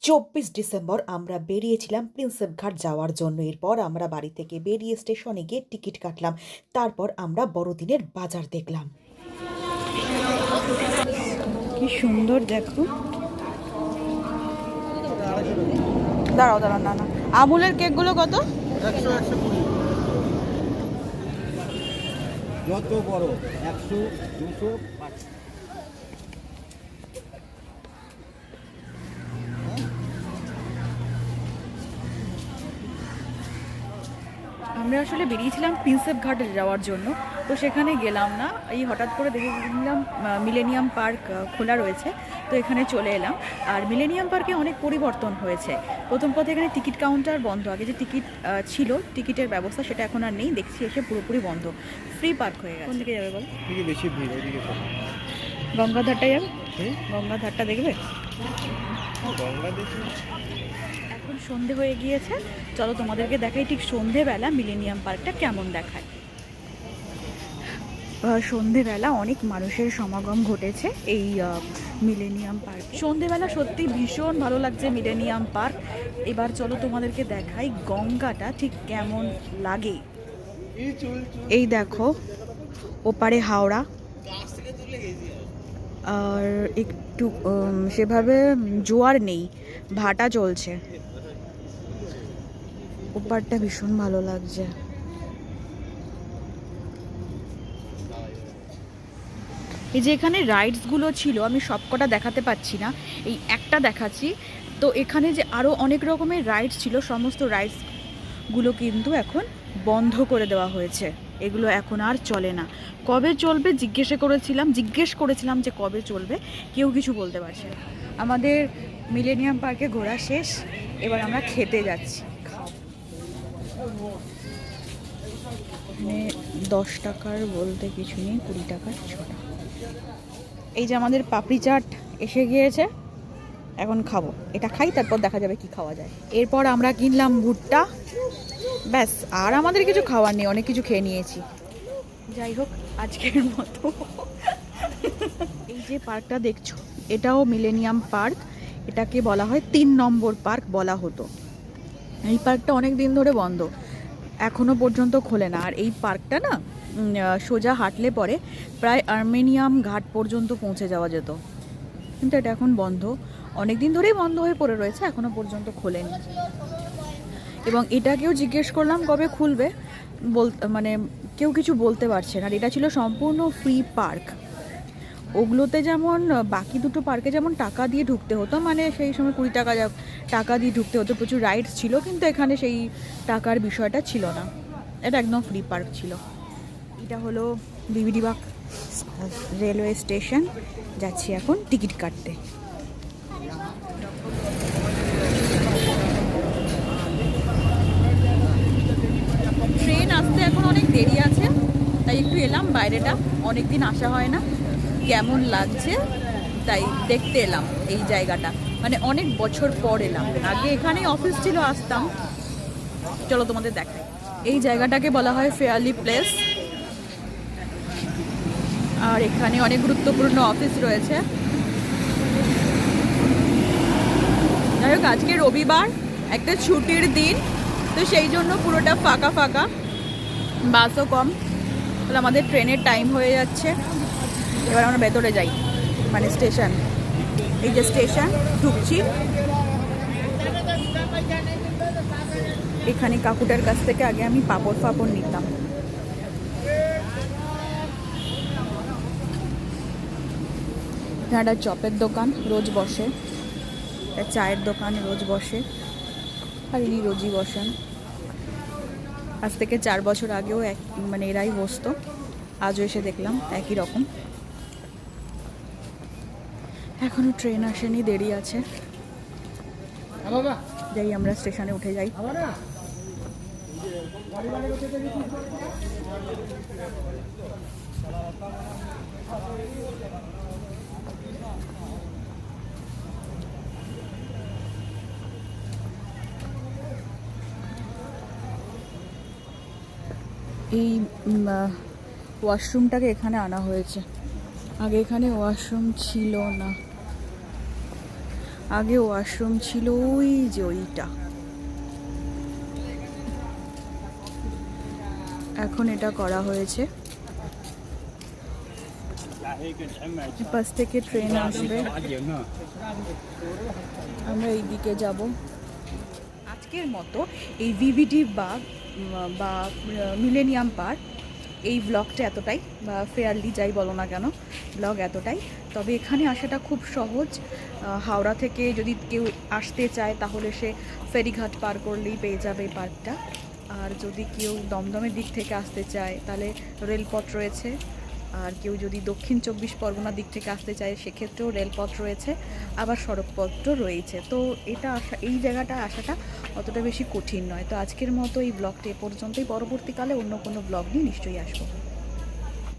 24 December আমরা বেরিয়েছিলাম Prinsep ঘাট যাওয়ার জন্য। এরপর আমরা বাড়ি থেকে বেরিয়ে স্টেশনে গিয়ে টিকিট কাটলাম। তারপর আমরা বড়দিনের বাজার দেখলাম। কি সুন্দর দেখো। দাঁড়াও দাঁড়াও, না না, আমুলের কেকগুলো কত? 100 120 যত বড় 100 200 500। আমরা আসলে বেরিয়েছিলাম প্রিন্সেপ ঘাটে যাওয়ার জন্য, তো সেখানে গেলাম না। এই হঠাৎ করে দেখে নিলাম মিলেনিয়াম পার্ক খোলা রয়েছে, তো এখানে চলে এলাম। আর মিলেনিয়াম পার্কে অনেক পরিবর্তন হয়েছে। প্রথম কথা, এখানে টিকিট কাউন্টার বন্ধ। আগে যে টিকিট ছিল, টিকিটের ব্যবস্থা, সেটা এখন আর নেই। দেখছি এসে পুরোপুরি বন্ধ, ফ্রি পার্ক হয়ে গেছে। কোন দিকে যাবে বল? এদিকে বেশি ভিড়, এদিকে গঙ্গাধারটা যাবে? গঙ্গাধারটা দেখবে? গঙ্গা দেখি। এখন সন্ধে হয়ে গিয়েছে, চলো তোমাদেরকে দেখাই ঠিক সন্ধেবেলা মিলেনিয়াম পার্কটা কেমন দেখায়। সন্ধেবেলা অনেক মানুষের সমাগম ঘটেছে এই মিলেনিয়াম পার্ক। সন্ধেবেলা সত্যি ভীষণ ভালো লাগছে মিলেনিয়াম পার্ক। এবার চলো তোমাদেরকে দেখাই গঙ্গাটা ঠিক কেমন লাগে। এই দেখো, ওপারে হাওড়া, আর একটু সেভাবে জোয়ার নেই, ভাটা চলছে। ওপারটা ভীষণ ভালো লাগছে। এই যে এখানে রাইডসগুলো ছিল, আমি সবকটা দেখাতে পাচ্ছি না, এই একটা দেখাচ্ছি। তো এখানে যে আরও অনেক রকমের রাইডস ছিল, সমস্ত রাইডসগুলো কিন্তু এখন বন্ধ করে দেওয়া হয়েছে। এগুলো এখন আর চলে না। কবে চলবে জিজ্ঞেস করেছিলাম যে কবে চলবে, কেউ কিছু বলতে পারছে না। আমাদের মিলেনিয়াম পার্কে ঘোরা শেষ, এবার আমরা খেতে যাচ্ছি। এখানে 10 টাকার বলতে কিছু নেই, 20 টাকার ছোটা। এই যে আমাদের পাপড়ি চাট এসে গিয়েছে, এখন খাবো। এটা খাই, তারপর দেখা যাবে কি খাওয়া যায়। এরপর আমরা কিনলাম ভুট্টা, ব্যাস। আর আমাদের কিছু খাওয়ার নেই, অনেক কিছু খেয়ে নিয়েছি। যাই হোক, আজকের মতো। এই যে পার্কটা দেখছো, এটাও মিলেনিয়াম পার্ক। এটাকে বলা হয় 3 নম্বর পার্ক বলা হতো। এই পার্কটা অনেক দিন ধরে বন্ধ, এখনো পর্যন্ত খোলে না। আর এই পার্কটা না সোজা হাঁটলে পরে প্রায় আর্মেনিয়াম ঘাট পর্যন্ত পৌঁছে যাওয়া যেত, কিন্তু এটা এখন বন্ধ। অনেক দিন ধরেই বন্ধ হয়ে পড়ে রয়েছে, এখনো পর্যন্ত খোলেনি। এবং এটাকেও জিজ্ঞেস করলাম কবে খুলবে, মানে কেউ কিছু বলতে পারছে না। আর এটা ছিল সম্পূর্ণ ফ্রি পার্ক। ওগুলোতে যেমন বাকি দুটো পার্কে যেমন টাকা দিয়ে ঢুকতে হতো, মানে সেই সময় 20 টাকা টাকা দিয়ে ঢুকতে হতো, প্রচুর রাইডস ছিল, কিন্তু এখানে সেই টাকার বিষয়টা ছিল না। এটা একদম ফ্রি পার্ক ছিল। এটা হলো বিবিডিবাগ রেলওয়ে স্টেশন, যাচ্ছি এখন টিকিট কাটতে। ট্রেন আসতে এখন অনেক দেরি আছে, তাই একটু এলাম বাইরেটা। অনেক দিন আসা হয় না, কেমন লাগছে তাই দেখতে এলাম এই জায়গাটা। মানে অনেক বছর পর এলাম, আগে এখানেই অফিস ছিল, আসতাম। চলো তোমাদের দেখাই। এই জায়গাটাকে বলা হয় ফেয়ারলি প্লেস, আর এখানে অনেক গুরুত্বপূর্ণ অফিস রয়েছে। যাই হোক, আজকে রবিবার, একটা ছুটির দিন, তো সেই জন্য পুরোটা ফাঁকা ফাঁকা, বাসও কম। তাহলে আমাদের ট্রেনের টাইম হয়ে যাচ্ছে, এবার আমরা ভেতরে যাই, মানে স্টেশন। এই যে স্টেশন, ঢুকছি। এখানে কাকুটার কাছ থেকে আগে আমি পাঁপড় ফাপড় নিতাম। একটা চপের দোকান রোজ বসে, একটা চায়ের দোকান রোজ বসে, আর ইনি রোজই বসেন। আজ থেকে 4 বছর আগেও মানে এরাই বসতো, আজও এসে দেখলাম একই রকম। এখনো ট্রেন আসেনি, দেরি আছে। যাই, আমরা স্টেশনে উঠে যাই। এই ওয়াশরুমটাকে এখানে আনা হয়েছে, আগে এখানে ওয়াশরুম ছিল না। আগে ওয়াশরুম ছিল ওই যে ওইটা, এখন এটা করা হয়েছে। পাশ থেকে ট্রেন আসবে, আমরা এই দিকে যাব। আজকের মতো এই ভিভিডি বা মিলেনিয়াম পার্ক এই ব্লগটা এতটাই, বা ফেয়ারলি যাই বলো না কেন, ব্লগ এতটাই। তবে এখানে আসাটা খুব সহজ। হাওড়া থেকে যদি কেউ আসতে চায় তাহলে সে ফেরিঘাট পার করলেই পেয়ে যাবে এই পার্কটা। আর যদি কেউ দমদমের দিক থেকে আসতে চায় তাহলে রেলপথ রয়েছে। আর কেউ যদি দক্ষিণ 24 পরগনার দিক থেকে আসতে চায় সেক্ষেত্রেও রেলপথ রয়েছে, আবার সড়কপথও রয়েছে। তো এটা আসা, এই জায়গাটা আসাটা অতটা বেশি কঠিন নয়। তো আজকের মতো এই ব্লগটা এ পর্যন্তই। পরবর্তীকালে অন্য কোনো ব্লগ নিয়ে নিশ্চয়ই আসবো।